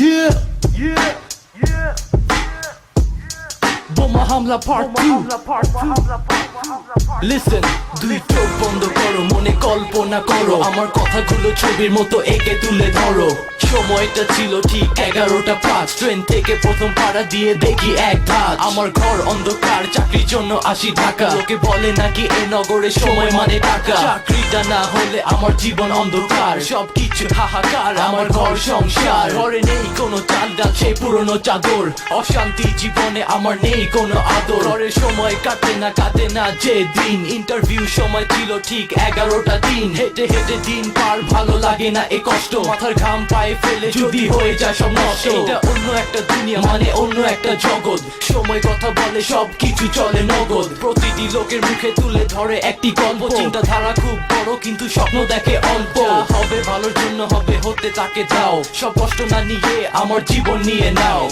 Yeah, yeah, yeah. বোমা হামলা part 2 listen, দুই চোখ বন্ধ করো, মনে কল্পনা করো, আমার কথাগুলো ছবির মতো এঁকে তুলে ধরো। সময়টা ছিল ঠিক 11:05, ট্রেন থেকে প্রথম পাড়া দিয়ে দেখি এক ধাপ। আমার ঘর অন্ধকার, চাকরির জন্য আসি ঢাকা। লোকে বলে নাকি এ নগরে সময় মানে টাকা। চাকরিটা না হলে আমার জীবন অন্ধকার, সবকিছু হাহাকার, আমার ঘর সংসার। ঘরে নেই কোনো চাল ডাল, সেই পুরনো চাদর। অশান্তি জীবনে আমার নেই কোনো আদর। ঘরের সময় কাটে না যে দিন। ইন্টারভিউ সময় ছিল ঠিক 11টা দিন। হেঁটে হেঁটে দিন পার, ভালো লাগে না এ কষ্ট। মাথার ঘাম পায়ে ফেলে যদি হয়ে যায় সব নষ্ট। এটা অন্য একটা দুনিয়া, মানে অন্য একটা জগৎ। সময় কথা বলে, সব কিছু চলে নগদ। প্রতিটি লোকের মুখে তুলে ধরে একটি গল্প। চিন্তাধারা খুব বড়, কিন্তু স্বপ্ন দেখে অল্প। হবে ভালোর জন্য হবে, হতে তাকে দাও। সব কষ্ট না নিয়ে আমার জীবন নিয়ে নাও।